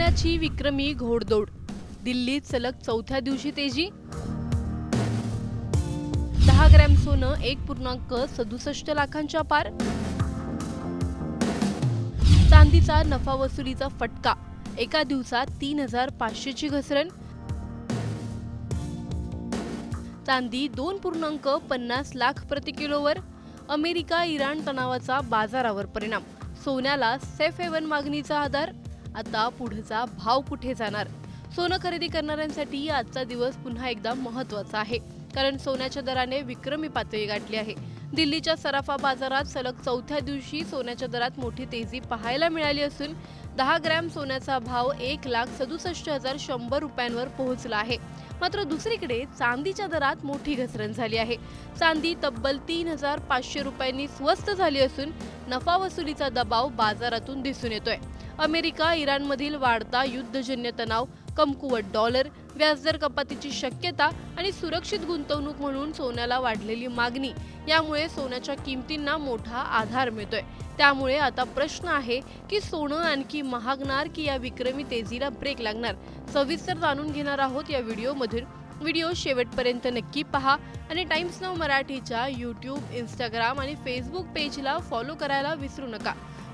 सोन्याची विक्रमी घोडदौड, दिल्लीत सलग चौथ्या दिवशी तेजी। 10 ग्रॅम सोनं 1.67 लाखांच्या पार। चांदीचा नफा वसुलीचा फटका, एका दिवसात 3,500 ची घसरण। चांदी 2.50 लाख प्रति किलोवर। अमेरिका इराण तणावाचा बाजारावर परिणाम, सोन्याला सेफ हेवन मागणीचा आधार। आता पुढचा भाव कुठे जाणार? सोनं खरेदी करणाऱ्यांसाठी आजचा दिवस पुन्हा एकदा महत्त्वाचा आहे, कारण सोन्याच्या दराने विक्रमी पातळी गाठली आहे। दिल्लीच्या सराफा बाजारात सलग चौथ्या दिवशी सोन्याच्या दरात मोठी तेजी पाहायला मिळाली असून 10 ग्रॅम सोन्याचा भाव 1,67,100 रुपयांवर पोहोचला आहे। मात्र दुसरीकडे चांदीच्या दरात मोठी घसरण झाली आहे। चांदी तब्बल 3,500 रुपयांनी स्वस्त झाली असून नफा वसुलीचा दबाव बाजारातून दिसून येतोय। अमेरिका इराणमधील वाढता युद्धजन्य तणाव, कमकुवत डॉलर, व्याजदर कपातीची शक्यता आणि सुरक्षित गुंतवणूक म्हणून सोन्याला वाढलेली मागणी यामुळे सोन्याच्या किमतींना मोठा आधार मिळतोय। त्यामुळे आता प्रश्न आहे की सोनं आणखी महागणार की या विक्रमी तेजीला ब्रेक लागणार? सविस्तर जाणून घेणार आहोत या व्हिडिओमधून। व्हिडिओ शेवटपर्यंत नक्की पहा आणि टाइम्स नाऊ मराठीच्या यूट्यूब, इंस्टाग्राम आणि फेसबुक पेजला फॉलो करायला विसरू नका।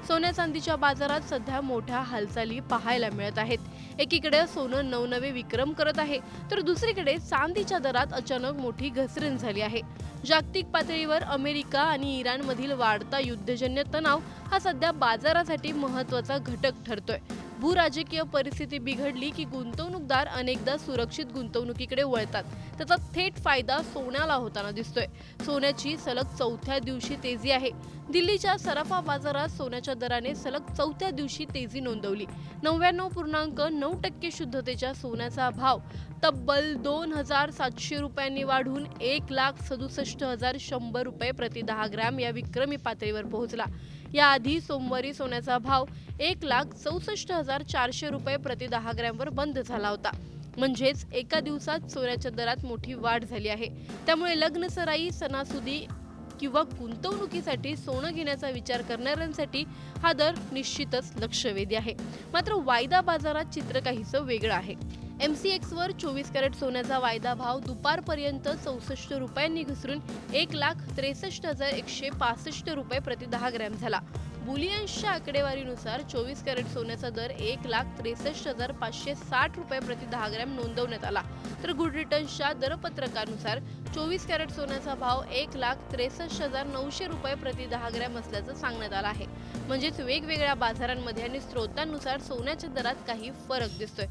सोन्या चांदीच्या बाजारात सध्या मोठ्या हालचाली पाहायला मिळत आहेत। एकीकडे सोनं नवनवे विक्रम करत आहे, तर दुसरीकडे चांदीच्या दरात अचानक मोठी घसरण झाली आहे। जागतिक पातळीवर अमेरिका आणि इराणमधील वाढता युद्धजन्य तणाव हा सध्या बाजारासाठी महत्त्वाचा घटक ठरतोय। भूराजकीय परिस्थिती बिघडली की गुंतवणूकदार अनेकदा सुरक्षित गुंतवणुकीकडे वळतात। त्याचा थेट फायदा सोन्याला होताना दिसतोय। सोन्याची सलग चौथ्या दिवशी तेजी आहे। दिल्लीच्या सराफा बाजारात सोन्याच्या दराने सलग चौथ्या दिवशी तेजी नोंदवली। 99.9% शुद्धतेच्या सोन्याचा भाव तब्बल 2,700 रुपयांनी वाढून 1,67,100 रुपये प्रति 10 ग्रॅम या विक्रमी पातळीवर पोहोचला। याआधी सोमवारी सोन्याचा भाव 1,64,400 रुपये प्रति 10 ग्रॅमवर बंद झाला होता। म्हणजेच एका दिवसात सोन्याच्या दरात मोठी वाढ झाली आहे। त्यामुळे लग्नसराई, सणासुदी किंवा गुंतवणुकीसाठी सोनं घेण्याचा विचार करणाऱ्यांसाठी हा दर निश्चितच लक्षवेधी आहे। मात्र वायदा बाजारात चित्र काहीसं वेगळं आहे। MCX वर 24 कॅरेट सोन्याचा वायदा भाव दुपारपर्यंत 64 रुपयांनी घसरून 1,63,165 रुपये प्रति 10 ग्रॅम झाला। बुलियन्सच्या आकडेवारीनुसार 24 कॅरेट सोन्याचा दर 1,63,560 रुपये प्रति 10 ग्रॅम नोंदवण्यात आला, तर गुड रिटर्न्सच्या दरपत्रकानुसार 24 कॅरेट सोन्याचा भाव 1,63,900 रुपये प्रति 10 ग्रॅम असल्याचं सांगण्यात आलं आहे। म्हणजेच वेगवेगळ्या बाजारांमध्ये आणि स्रोतांनुसार सोन्याच्या दरात काही फरक दिसतोय।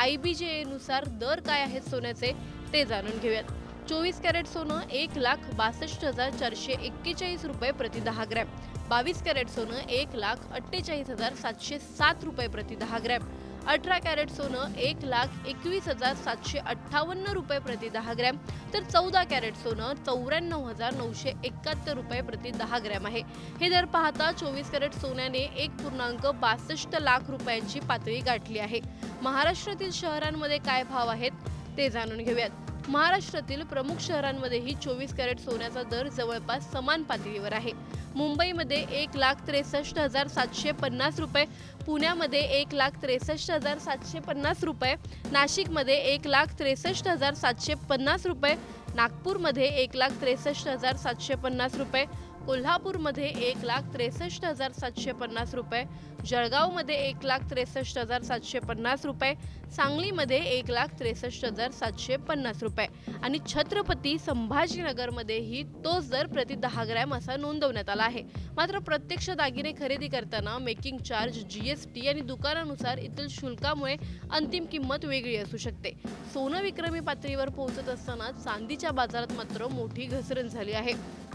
IBJ नुसार दर काय आहेत सोन्याचे ते जाणून घेऊयात। 24 कॅरेट सोनं 1,62,441 रुपये प्रति 10 ग्रॅम। 22 कॅरेट सोनं 1,48,707 रुपये प्रति 10 ग्रॅम। 18 कॅरेट सोनं 1,21,758 रुपये प्रति 10 ग्रॅम, तर 14 कॅरेट सोनं 94,971 रुपये प्रति 10 ग्रॅम आहे। हे दर पाहता 24 कॅरेट सोन्याने 1.62 लाख रुपयांची पातळी गाठली आहे। महाराष्ट्रातील शहरांमध्ये काय भाव आहेत ते जाणून घेऊयात। महाराष्ट्रातील प्रमुख शहरांमध्येही 24 कॅरेट सोन्याचा दर जवळपास समान पातळीवर आहे। मुंबईमध्ये 1,63,750 रुपये, पुण्यामध्ये 1,63,750 रुपये, नाशिकमध्ये 1,63,750 रुपये, नागपूरमध्ये 1,63,750 रुपये, कोल्हापूरमध्ये 1,63,750 रुपये, जळगावमध्ये 1,63,750 रुपये, सांगलीमध्ये 1,63,750 रुपये आणि छत्रपती संभाजीनगरमध्येही तोच दर प्रति 10 ग्रॅम असा नोंदवण्यात आला आहे। मात्र प्रत्यक्ष दागिने खरेदी करताना मेकिंग चार्ज, GST आणि दुकानानुसार इतर शुल्कामुळे अंतिम किंमत वेगळी असू शकते। सोनं विक्रमी पातळीवर पोहोचत असताना चांदीच्या बाजारात मात्र मोठी घसरण झाली आहे।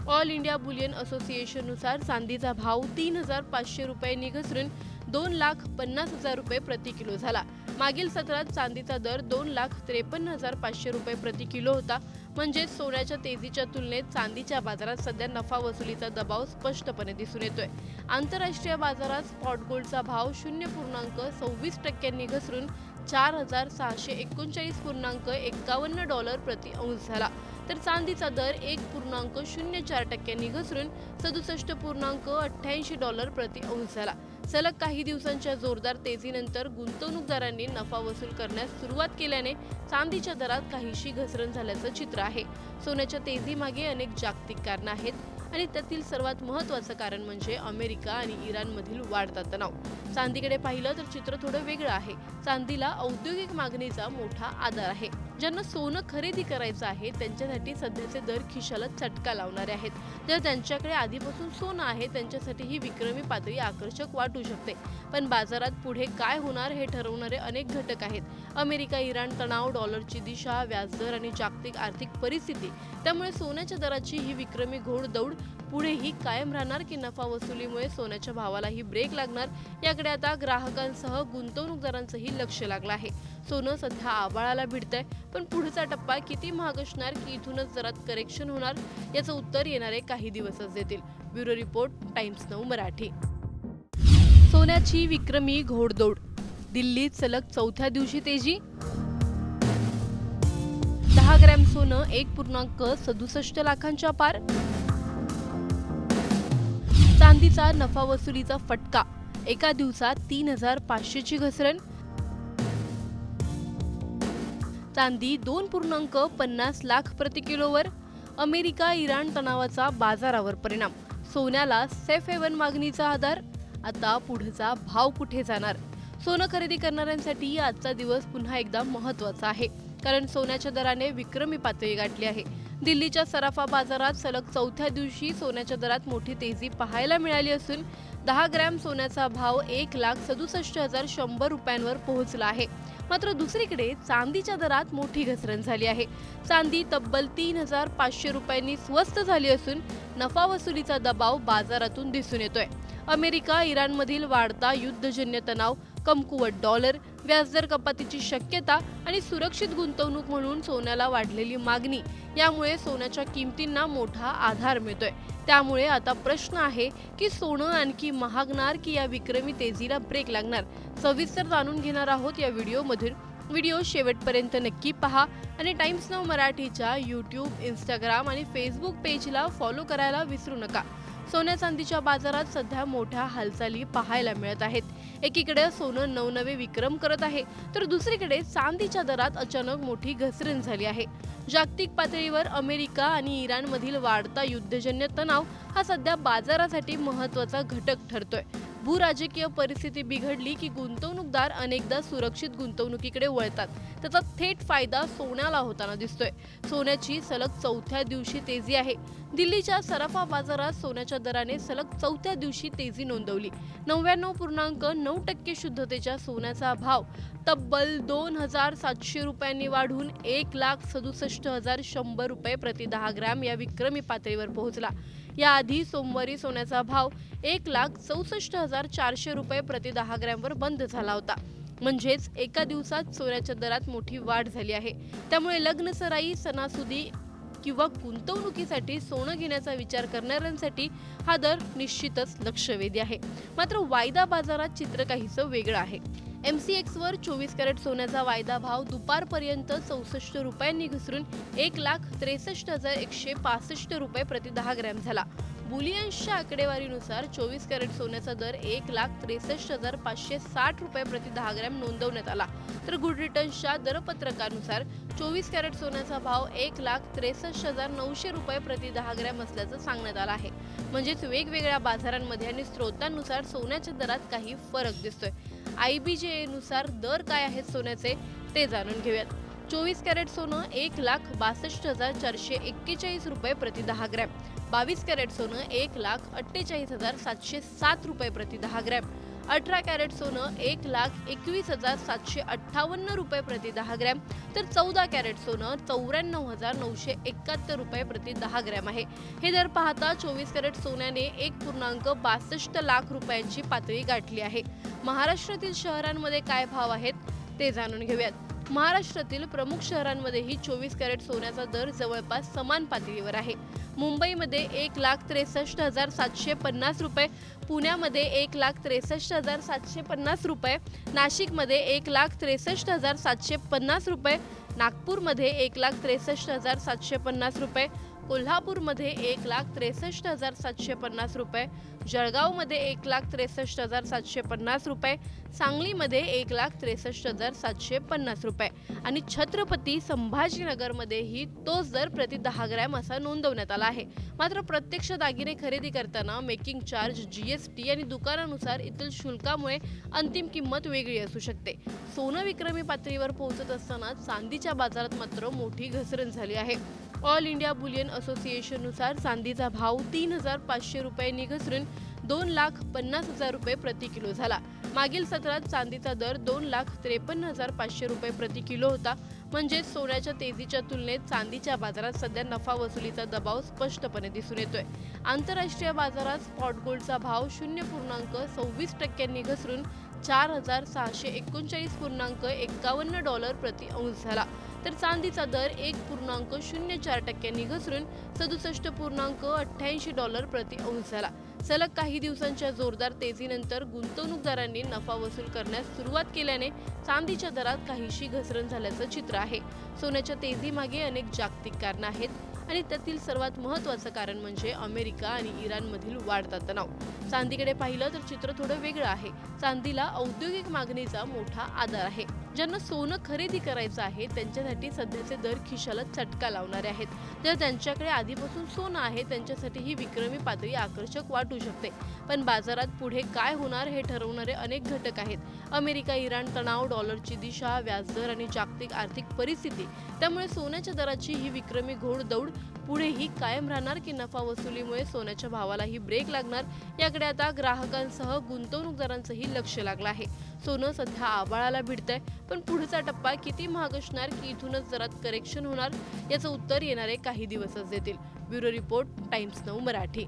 ऑल इंडिया बुलियन असोसिएशननुसार चांदीचा भाव 3,500 रुपयांनी घसरून 2,50,000 रुपये प्रति किलो झाला। मागील सत्रात चांदीचा दर 2,53,500 रुपये प्रति किलो होता। म्हणजे सोन्याच्या तेजीच्या तुलनेत चांदीच्या बाजारात सध्या नफा वसुलीचा दबाव स्पष्टपणे दिसून येतोय। आंतरराष्ट्रीय बाजारात स्पॉट गोल्डचा भाव 0.26% घसरून 4,639.51 डॉलर प्रति औंस झाला। तर चांदीचा दर 1.04% घसरून $67.88 प्रति औंस झाला. सलग काही दिवसांच्या जोरदार तेजीनंतर गुंतवणूकदारांनी नफा वसूल करण्यास सुरुवात केल्याने चांदीच्या दरात काहीशी घसरण झाल्याचं चित्र आहे. सोन्याच्या तेजीमागे अनेक जागतिक कारणं आहेत आणि त्यातील सर्वात महत्त्वाचं कारण म्हणजे अमेरिका आणि इराणमधील वाढता तणाव. चांदीकडे पाहिलं तर चित्र थोडं वेगळं आहे. चांदीला औद्योगिक मागणीचा मोठा आधार आहे. ज्यांना सोनं खरेदी करायचं आहे त्यांच्यासाठी सध्याचे दर खिशाला चटका लावणारे आहेत. जर त्यांच्याकडे आधीपासून सोनं आहे त्यांच्यासाठी ही विक्रमी पातळी आकर्षक वाटू शकते. पण बाजारात पुढे काय होणार हे ठरवणारे अनेक घटक आहेत. अमेरिका इराण तणाव, डॉलरची दिशा, व्याजदर आणि जागतिक आर्थिक परिस्थिती. त्यामुळे सोन्याच्या दराची ही विक्रमी घोडदौड पुढेही कायम राहणार की नफा वसुलीमुळे सोन्याच्या भावालाही ब्रेक लागणार, याकडे आता ग्राहकांसह गुंतवणूकदारांचंही लक्ष लागलं आहे. सोनं सध्या आभाळाला भिडतंय, पण पुढचा टप्पा किती महाग असणार की इथूनच दरात करेक्शन होणार, याचं उत्तर येणारे काही दिवसच देतील. ब्युरो रिपोर्ट, टाइम्स नऊ मराठी. सोन्याची विक्रमी घोडदौड, दिल्लीत सलग चौथ्या दिवशी तेजी. 10 ग्रॅम सोनं 1.67 लाखांच्या पार. चांदीचा नफा वसुलीचा फटका, एका दिवसात 3,500 ची घसरण. चांदी 2.50 लाख प्रति किलोवर. अमेरिका इराण तणावाचा बाजारावर परिणाम. सोन्याला सेफ हेवन मागणीचा आधार. आता पुढचा भाव कुठे जाणार? सोनं खरेदी करणाऱ्यांसाठी आजचा दिवस पुन्हा एकदा महत्त्वाचा आहे, कारण सोन्याच्या दराने विक्रमी पातळी गाठली आहे. दिल्लीच्या सराफा बाजारात सलग चौथ्या दिवशी सोन्याच्या दरात मोठी तेजी पाहायला मिळाली असून 10 ग्रॅम सोन्याचा भाव 1,67,100 रुपयांवर पोहोचला आहे. मात्र दुसरीकडे चांदीच्या दरात मोठी घसरण झाली आहे. चांदी तब्बल 3,500 रुपयांनी स्वस्त झाली असून नफा वसुलीचा दबाव बाजारातून दिसून येतोय. अमेरिका इराणमधील वाढता युद्धजन्य तणाव, कमकुवत डॉलर, व्याजदर कपातीची शक्यता आणि सुरक्षित गुंतवणूक म्हणून सोन्याला वाढलेली मागणी, यामुळे सोन्याच्या किमतींना मोठा आधार मिळतोय. त्यामुळे आता प्रश्न आहे की सोनं आणखी महागणार की या विक्रमी तेजीला ब्रेक लागणार? सविस्तर जाणून घेणार आहोत या व्हिडिओमधून. व्हिडिओ शेवटपर्यंत नक्की पहा आणि टाइम्स नाऊ मराठीच्या यूट्यूब, इंस्टाग्राम आणि फेसबुक पेजला फॉलो करायला विसरू नका. सोन्या चांदीच्या बाजारात सध्या मोठ्या हालचाली पाहायला मिळत आहेत. एकीकडे सोनं नवनवे विक्रम करत आहे, तर दुसरीकडे चांदीच्या दरात अचानक मोठी घसरण झाली आहे. जागतिक पातळीवर अमेरिका आणि इराणमधील वाढता युद्धजन्य तणाव हा सध्या बाजारासाठी महत्त्वाचा घटक ठरतोय. भूराजकीय परिस्थिती बिघडली की गुंतवणूकदार अनेकदा सुरक्षित गुंतवणुकीकडे वळतात. त्याचा थेट फायदा सोन्याला होताना दिसतोय. सोन्याची सलग चौथ्या दिवशी तेजी आहे. दिल्लीच्या सराफा बाजारात सोन्याच्या दराने सलग चौथ्या दिवशी तेजी नोंदवली. 99.9% शुद्धतेच्या सोन्याचा भाव तब्बल 2,700 रुपयांनी वाढून 1,67,100 रुपये प्रति 10 ग्रॅम या विक्रमी पातळीवर पोहोचला. याआधी सोमवारी सोन्याचा भाव 1,64,400 रुपये प्रति 10 ग्रॅमवर बंद झाला होता. म्हणजेच एका दिवसात सोन्याच्या दरात मोठी वाढ झाली आहे. त्यामुळे लग्नसराई, सणासुदी किंवा गुंतवणुकीसाठी सोनं घेण्याचा विचार करणाऱ्यांसाठी हा दर निश्चितच लक्षवेधी आहे. मात्र वायदा बाजारात चित्र काहीसं वेगळं आहे. MCX वर 24 कॅरेट सोन्याचा वायदा भाव दुपारपर्यंत 64 रुपयांनी घसरून 1,63,165 रुपये प्रति 10 ग्रॅम झाला. बुलियन्सच्या आकडेवारीनुसार 24 कॅरेट सोन्याचा दर 1,63,560 रुपये प्रति 10 ग्रॅम नोंदवण्यात आला. तर गुड रिटर्न्सच्या दरपत्रकानुसार 24 कॅरेट सोन्याचा भाव 1,63,900 रुपये प्रति 10 ग्रॅम असल्याचं सांगण्यात आलं आहे. म्हणजेच वेगवेगळ्या बाजारांमध्ये आणि स्रोतांनुसार सोन्याच्या दरात काही फरक दिसतोय. IBJ नुसार दर काय आहेत सोन्याचे ते जाणून घेऊयात. 24 कॅरेट सोनं 1,62,441 रुपये प्रति 10 ग्रॅम. 22 कॅरेट सोनं 1,48,707 रुपये प्रति 10 ग्रॅम. 18 कॅरेट सोनं 1,21,758 रुपये प्रति 10 ग्रॅम. तर 14 कॅरेट सोनं 94,971 रुपये प्रति 10 ग्रॅम आहे. हे दर पाहता 24 कॅरेट सोन्याने 1.62 लाख रुपयांची पातळी गाठली आहे. महाराष्ट्रातील शहरांमध्ये काय भाव आहेत ते जाणून घेऊयात. महाराष्ट्रातील प्रमुख शहरांमध्येही 24 कॅरेट सोन्याचा दर जवळपास समान पातळीवर आहे. मुंबईमध्ये 1,63,750 रुपये, पुण्यामध्ये 1,63,750 रुपये, नाशिकमध्ये 1,63,750 रुपये, नागपूरमध्ये 1,63,750 रुपये, कोल्हापूरमध्ये 1,63,750 रुपये, जळगावमध्ये 1,63,750 रुपये, सांगलीमध्ये 1,63,750 रुपये आणि छत्रपती संभाजीनगरमध्येही तोच दर प्रति 10 ग्रॅम असा नोंदवण्यात आला आहे. मात्र प्रत्यक्ष दागिने खरेदी करताना मेकिंग चार्ज, जीएसटी आणि दुकानानुसार इतर शुल्कामुळे अंतिम किंमत वेगळी असू शकते. सोनं विक्रमी पातळीवर पोहोचत असताना चांदीच्या बाजारात मात्र मोठी घसरण झाली आहे. ऑल इंडिया बुलियन असोसिएशननुसार चांदीचा भाव 3,500 रुपयांनी घसरून 2,50,000 रुपये प्रति किलो झाला. मागील सत्रात चांदीचा दर 2,53,500 रुपये प्रति किलो होता. म्हणजे सोन्याच्या तेजीच्या तुलनेत चांदीच्या बाजारात सध्या नफा वसुलीचा दबाव स्पष्टपणे दिसून येतोय. आंतरराष्ट्रीय बाजारात स्पॉट गोल्डचा भाव 0.26% घसरून $4,639.51 प्रति औंस झाला. तर चांदीचा दर 1.04% घसरून $67.88 प्रति औंस झाला. सलग काही दिवसांच्या जोरदार तेजीनंतर गुंतवणूकदारांनी नफा वसूल करण्यास सुरुवात केल्याने चांदीच्या दरात काहीशी घसरण झाल्याचं चित्र आहे. सोन्याच्या तेजीमागे अनेक जागतिक कारणं आहेत आणि त्यातील सर्वात महत्त्वाचं कारण म्हणजे अमेरिका आणि इराणमधील वाढता तणाव. चांदीकडे पाहिलं तर चित्र थोडं वेगळं आहे. चांदीला औद्योगिक मागणीचा मोठा आधार आहे. ज्यांना सोनं खरेदी करायचं आहे त्यांच्यासाठी सध्याचे दर खिशाला चटका लावणारे आहेत. जर त्यांच्याकडे आधीपासून सोनं आहे त्यांच्यासाठी ही विक्रमी पातळी आकर्षक वाटू शकते. पण बाजारात पुढे काय होणार हे ठरवणारे अनेक घटक आहेत. अमेरिका इराण तणाव, डॉलरची दिशा, व्याजदर आणि जागतिक आर्थिक परिस्थिती. त्यामुळे सोन्याच्या दराची ही विक्रमी घोडदौड पुढेही कायम राहणार की नफा वसुलीमुळे सोन्याच्या भावालाही ब्रेक लागणार याकडे आता ग्राहकांसह गुंतवणूकदारांचंही लक्ष लागलं आहे. सोनं सध्या आभाळाला भिडतंय, पण पुढचा टप्पा किती महाग असणार की इथूनच दरात करेक्शन होणार याचं उत्तर येणारे काही दिवसच देतील. Bureau report, times now Marathi.